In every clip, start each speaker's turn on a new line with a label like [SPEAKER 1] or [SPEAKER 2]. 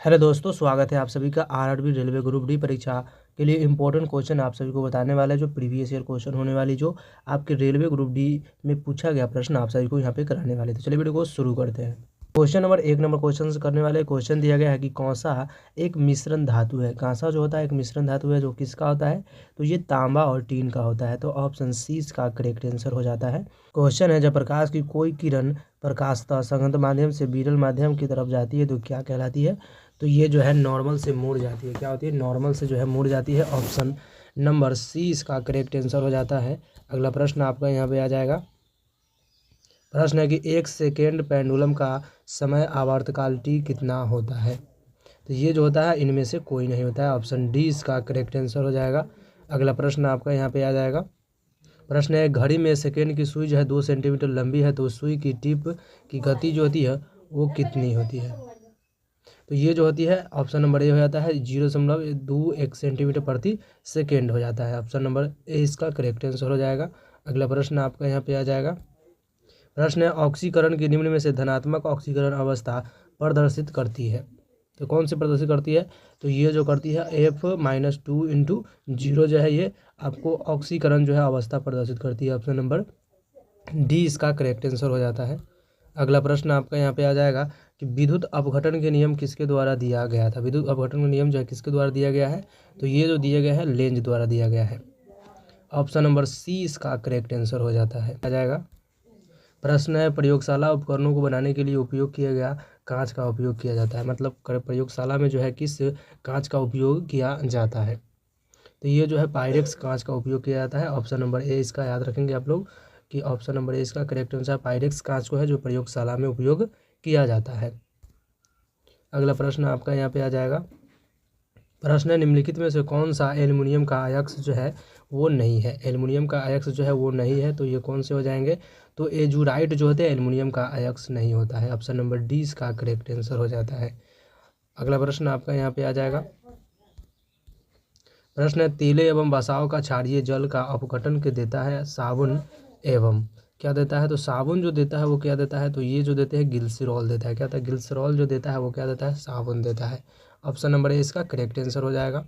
[SPEAKER 1] Hello दोस्तों, स्वागत है आप सभी का आरआरबी रेलवे ग्रुप डी परीक्षा के लिए इम्पोर्टेंट क्वेश्चन आप सभी को बताने वाला है। जो प्रीवियस ईयर क्वेश्चन होने वाली, जो आपके रेलवे ग्रुप डी में पूछा गया प्रश्न आप सभी को यहाँ पे कराने वाले। तो चलिए वीडियो को शुरू करते हैं। क्वेश्चन नंबर 1 क्वेश्चन करने वाले। क्वेश्चन दिया गया है कि कौसा एक मिश्रण धातु है। कांसा जो होता है एक मिश्रण धातु है, जो किसका होता है, तो ये तांबा और टीन का होता है। तो ऑप्शन सी इसका करेक्ट आंसर हो जाता है। क्वेश्चन है, जब प्रकाश की कोई किरण प्रकाशतः संगत माध्यम से विरल माध्यम की तरफ जाती है तो क्या कहलाती है, तो ये जो है नॉर्मल से मुड़ जाती है। क्या होती है, नॉर्मल से जो है मुड़ जाती है। ऑप्शन नंबर सी इसका करेक्ट आंसर हो जाता है। अगला प्रश्न आपका यहाँ पे आ जाएगा। प्रश्न है कि 1 सेकेंड पेंडुलम का समय आवर्तकाल टी कितना होता है, तो ये जो होता है इनमें से कोई नहीं होता है। ऑप्शन डी इसका करेक्ट आंसर हो जाएगा। अगला प्रश्न आपका यहाँ पे आ जाएगा। प्रश्न है, घड़ी में सेकेंड की सुई जो है 2 सेंटीमीटर लंबी है, तो सुई की टिप की गति जो होती है वो कितनी होती है, तो ये जो होती है ऑप्शन नंबर ए हो जाता है 0.21 सेंटीमीटर प्रति सेकेंड हो जाता है। ऑप्शन नंबर ए इसका करेक्ट आंसर हो जाएगा। अगला प्रश्न आपका यहाँ पे आ जाएगा। प्रश्न है, ऑक्सीकरण की निम्न में से धनात्मक ऑक्सीकरण अवस्था प्रदर्शित करती है, तो कौन सी प्रदर्शित करती है, तो ये जो करती है F-2/0 जो है ये आपको ऑक्सीकरण जो है अवस्था प्रदर्शित करती है। ऑप्शन नंबर डी इसका करेक्ट आंसर हो जाता है। अगला प्रश्न आपका यहाँ पे आ जाएगा कि विद्युत अपघटन के नियम किसके द्वारा दिया गया था। विद्युत अपघटन का नियम जो है किसके द्वारा दिया गया है, तो ये जो दिया गया है लेंज द्वारा दिया गया है। ऑप्शन नंबर सी इसका करेक्ट आंसर हो जाता है, आ जाएगा। प्रश्न है, प्रयोगशाला उपकरणों को बनाने के लिए उपयोग किया गया कांच का उपयोग किया जाता है, मतलब प्रयोगशाला में जो है किस कांच का उपयोग किया जाता है, तो ये जो है पायरेक्स कांच का उपयोग किया जाता है। ऑप्शन नंबर ए इसका याद रखेंगे आप लोग कि ऑप्शन नंबर ए इसका करेक्ट आंसर पायरेक्स कांच को है जो प्रयोगशाला में उपयोग किया जाता है। अगला प्रश्न आपका यहाँ पे आ जाएगा। प्रश्न है, निम्नलिखित में से कौन सा एल्युमिनियम का अयस्क जो है वो नहीं है। एल्युमिनियम का अयस्क जो है वो नहीं है, तो ये कौन से हो जाएंगे, तो एजुराइट जो होते हैं एल्युमिनियम का अयस्क नहीं होता है। ऑप्शन नंबर डी इसका करेक्ट आंसर हो जाता है। अगला प्रश्न आपका यहाँ पे आ जाएगा। प्रश्न है, तेले एवं वसाव का क्षारीय जल का अपघटन के देता है साबुन एवं क्या देता है, तो साबुन जो देता है वो क्या देता है, तो ये जो देते हैं ग्लिसरॉल देता है। क्या होता है, ग्लिसरॉल जो देता है वो क्या देता है, साबुन देता है। ऑप्शन नंबर ए इसका करेक्ट आंसर हो जाएगा।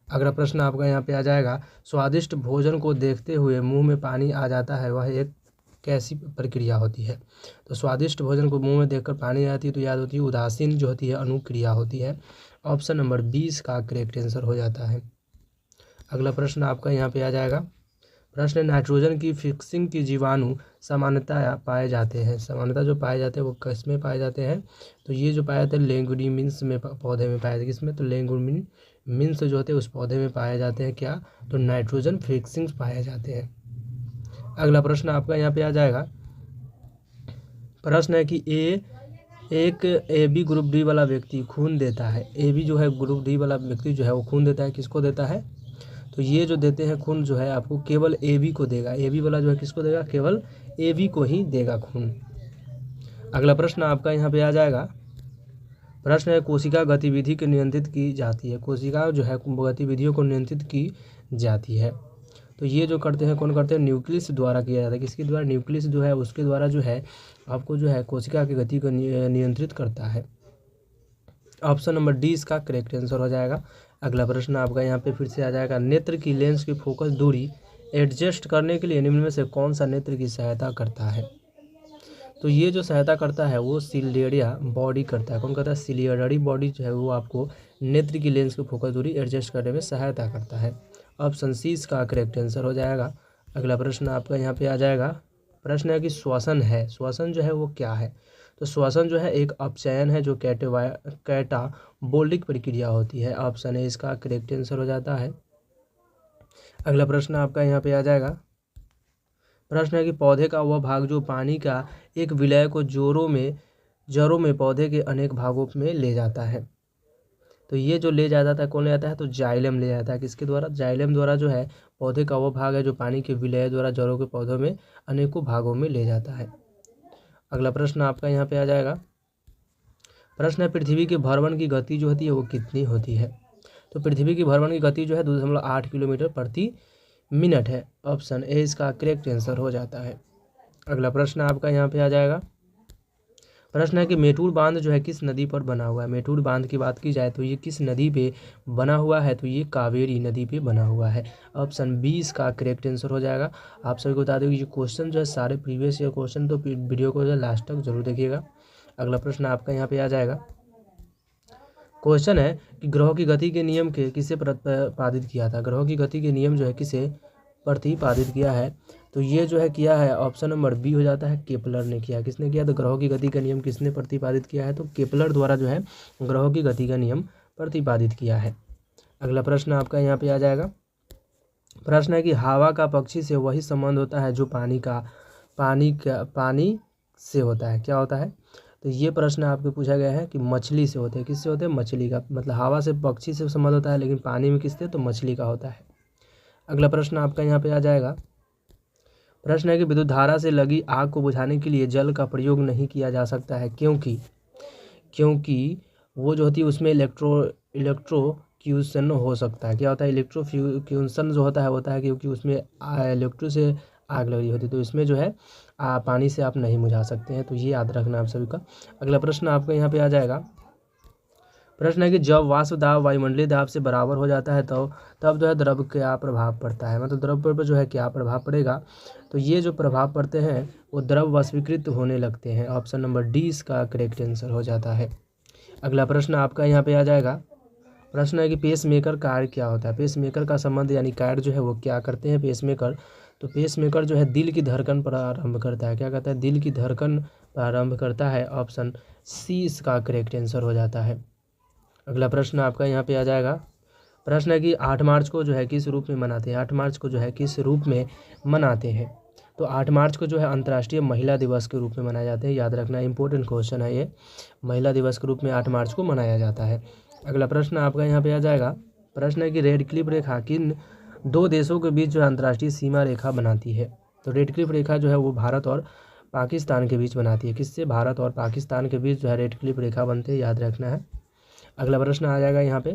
[SPEAKER 1] अगला प्रश्न आपका यहाँ पे आ जाएगा। स्वादिष्ट भोजन को देखते हुए मुंह में पानी आ जाता है, वह एक कैसी प्रक्रिया होती है, तो स्वादिष्ट भोजन को मुंह में देखकर पानी आती है तो याद होती है उदासीन जो होती है अनुक्रिया होती है। ऑप्शन नंबर 20 का करेक्ट आंसर हो जाता है। अगला प्रश्न आपका यहाँ पे आ जाएगा। प्रश्न है, नाइट्रोजन की फिक्सिंग की जीवाणु सामान्यतः पाए जाते हैं। सामान्यतः जो पाए जाते हैं वो किस में पाए जाते हैं, तो ये जो पाए जाते हैं लेगुमिन्स में पौधे में पाए जाते हैं। किसमें, तो लेगुमिन्स जो होते हैं उस पौधे में पाए जाते हैं क्या, तो नाइट्रोजन फिक्सिंग्स पाए जाते हैं। अगला प्रश्न आपका यहाँ पे आ जाएगा। प्रश्न है कि एक ए बी ग्रुप डी वाला व्यक्ति खून देता है। ए बी जो है ग्रुप डी वाला व्यक्ति जो है वो खून देता है, किसको देता है, तो ये जो देते हैं खून जो है आपको केवल ए बी को देगा। ए बी वाला जो है किसको देगा, केवल ए बी को ही देगा खून। अगला प्रश्न आपका यहाँ पे आ जाएगा। प्रश्न है, कोशिका गतिविधि को नियंत्रित की जाती है। कोशिका जो है गतिविधियों को नियंत्रित की जाती है, तो ये जो करते हैं कौन करते हैं, न्यूक्लियस द्वारा किया जाता है। किसके द्वारा, न्यूक्लियस जो है उसके द्वारा जो है आपको जो है कोशिका की गति को नियंत्रित करता है। ऑप्शन नंबर डी इसका करेक्ट आंसर हो जाएगा। अगला प्रश्न आपका यहाँ पे फिर से आ जाएगा। नेत्र की लेंस की फोकस दूरी एडजस्ट करने के लिए निम्न में से कौन सा नेत्र की सहायता करता है, तो ये जो सहायता करता है वो सिलियरिया बॉडी करता है। कौन करता है, सिलियरी बॉडी जो है वो आपको नेत्र की लेंस की फोकस दूरी एडजस्ट करने में सहायता करता है। ऑप्शन सी इसका करेक्ट आंसर हो जाएगा। अगला प्रश्न आपका यहाँ पे आ जाएगा। प्रश्न है कि श्वसन है, श्वसन जो है वो क्या है, तो श्वसन जो है एक अपचयन है जो कैटाबोलिक प्रक्रिया होती है। ऑप्शन ए इसका करेक्ट आंसर हो जाता है। अगला प्रश्न आपका यहाँ पे आ जाएगा। प्रश्न है कि पौधे का वह भाग जो पानी का एक विलय को जड़ों में पौधे के अनेक भागों में ले जाता है, तो ये जो ले जाता है कौन ले जाता है, तो जाइलम ले जाता है। किसके द्वारा, जाइलम द्वारा जो है पौधे का वो भाग है जो पानी के विलय द्वारा जड़ों के पौधों में अनेकों भागों में ले जाता है। अगला प्रश्न आपका यहाँ पे आ जाएगा। प्रश्न है, पृथ्वी के भ्रमण की गति जो होती है वो कितनी होती है, तो पृथ्वी की भ्रमण की गति जो है 2.8 किलोमीटर प्रति मिनट है। ऑप्शन ए इसका करेक्ट आंसर हो जाता है। अगला प्रश्न आपका यहाँ पे आ जाएगा। प्रश्न है कि मेटूर बांध जो है किस नदी पर बना हुआ है। मेटूर बांध की बात की जाए तो ये किस नदी पे बना हुआ है, तो ये कावेरी नदी पे बना हुआ है। ऑप्शन 20 का करेक्ट आंसर हो जाएगा। आप सभी को बता दें कि ये क्वेश्चन जो है सारे प्रीवियस ईयर क्वेश्चन, तो वीडियो को जो है लास्ट तक जरूर देखिएगा। अगला प्रश्न आपका यहाँ पे आ जाएगा। क्वेश्चन है कि ग्रहों की गति के नियम के किसे प्रतिपादित किया था। ग्रहों की गति के नियम जो है किसे प्रतिपादित किया है, तो ये जो है किया है ऑप्शन नंबर बी हो जाता है, केपलर ने किया। किसने किया, तो ग्रहों की गति का नियम किसने प्रतिपादित किया है, तो केपलर द्वारा जो है ग्रहों की गति का नियम प्रतिपादित किया है। अगला प्रश्न आपका यहाँ पे आ जाएगा। प्रश्न है कि हवा का पक्षी से वही संबंध होता है जो पानी से होता है। क्या होता है, तो ये प्रश्न आपको पूछा गया है कि मछली से होते हैं। किससे होते हैं, मछली का। मतलब हवा से पक्षी से संबंध होता है, लेकिन पानी में किससे, तो मछली का होता है। अगला प्रश्न आपका यहाँ पे आ जाएगा। प्रश्न है कि विद्युत धारा से लगी आग को बुझाने के लिए जल का प्रयोग नहीं किया जा सकता है, क्योंकि वो जो होती है उसमें इलेक्ट्रोक्यूशन हो सकता है। क्या होता है, इलेक्ट्रोक्यूशन जो होता है क्योंकि उसमें इलेक्ट्रो से आग लगी होती है, तो इसमें जो है पानी से आप नहीं बुझा सकते हैं। तो ये याद रखना आप सभी का। अगला प्रश्न आपका यहाँ पे आ जाएगा। प्रश्न है कि जब वाष्प दाब वायुमंडलीय दाब से बराबर हो जाता है तो तब जो है द्रव क्या प्रभाव पड़ता है, मतलब द्रव पर जो है क्या प्रभाव पड़ेगा, तो ये जो प्रभाव पड़ते हैं वो द्रव वाष्पीकृत होने लगते हैं। ऑप्शन नंबर डी इसका करेक्ट आंसर हो जाता है। अगला प्रश्न आपका यहाँ पे आ जाएगा। प्रश्न है कि पेस मेकर कार्य क्या होता है। पेस मेकर का संबंध यानी कार्य जो है वो क्या करते हैं पेस मेकर, तो पेस मेकर जो है दिल की धड़कन प्रारंभ करता है। क्या कहता है, दिल की धड़कन प्रारंभ करता है। ऑप्शन सी इसका करेक्ट आंसर हो जाता है। अगला प्रश्न आपका यहाँ पे आ जाएगा। प्रश्न है कि 8 मार्च को जो है किस रूप में मनाते हैं। 8 मार्च को जो है किस रूप में मनाते हैं, तो 8 मार्च को जो है अंतर्राष्ट्रीय महिला दिवस के रूप में मनाए जाते हैं। याद रखना, इंपॉर्टेंट क्वेश्चन है ये। महिला दिवस के रूप में 8 मार्च को मनाया जाता है। अगला प्रश्न आपका यहाँ पे आ जाएगा। प्रश्न है कि रेड क्लिफ रेखा किन दो देशों के बीच जो अंतर्राष्ट्रीय सीमा रेखा बनाती है, तो रेड क्लिफ रेखा जो है वो भारत और पाकिस्तान के बीच बनाती है। किससे, भारत और पाकिस्तान के बीच जो है रेड क्लिफ रेखा बनते हैं, याद रखना है। अगला प्रश्न आ जाएगा यहाँ पे।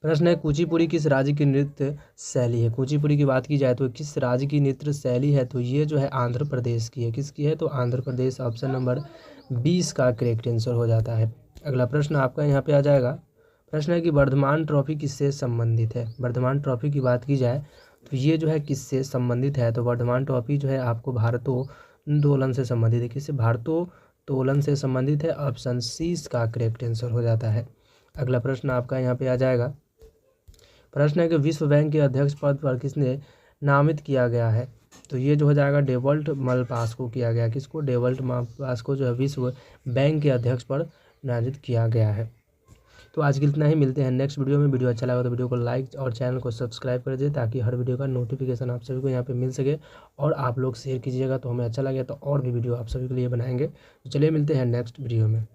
[SPEAKER 1] प्रश्न है कुचिपुड़ी किस राज्य की नृत्य शैली है। कुचिपुड़ी की बात की जाए तो किस राज्य की नृत्य शैली है, तो ये जो है आंध्र प्रदेश की है। किसकी है, तो आंध्र प्रदेश। ऑप्शन नंबर 20 का करेक्ट आंसर हो जाता है। अगला प्रश्न आपका यहाँ पे आ जाएगा। प्रश्न है कि वर्धमान ट्रॉफी किससे संबंधित है। वर्धमान ट्रॉफी की बात की जाए तो ये जो है किससे संबंधित है, तो वर्धमान ट्रॉफी जो है आपको भारोत्तोलन से संबंधित है। किससे, भारोत्तोलन से संबंधित है। ऑप्शन सी इसका करेक्ट आंसर हो जाता है। अगला प्रश्न आपका यहाँ पे आ जाएगा। प्रश्न है कि विश्व बैंक के अध्यक्ष पद पर किसने नामित किया गया है, तो ये जो हो जाएगा डेवल्ट मलपास को किया गया। किसको, डेवल्ट मलपास को जो है विश्व बैंक के अध्यक्ष पर नामित किया गया है। तो आज के इतना ही, मिलते हैं नेक्स्ट वीडियो में। वीडियो अच्छा लगा तो वीडियो को लाइक और चैनल को सब्सक्राइब कर दीजिए ताकि हर वीडियो का नोटिफिकेशन आप सभी को यहाँ पे मिल सके, और आप लोग शेयर कीजिएगा तो हमें अच्छा लगे तो और भी वीडियो आप सभी के लिए बनाएंगे। तो चलिए मिलते हैं नेक्स्ट वीडियो में।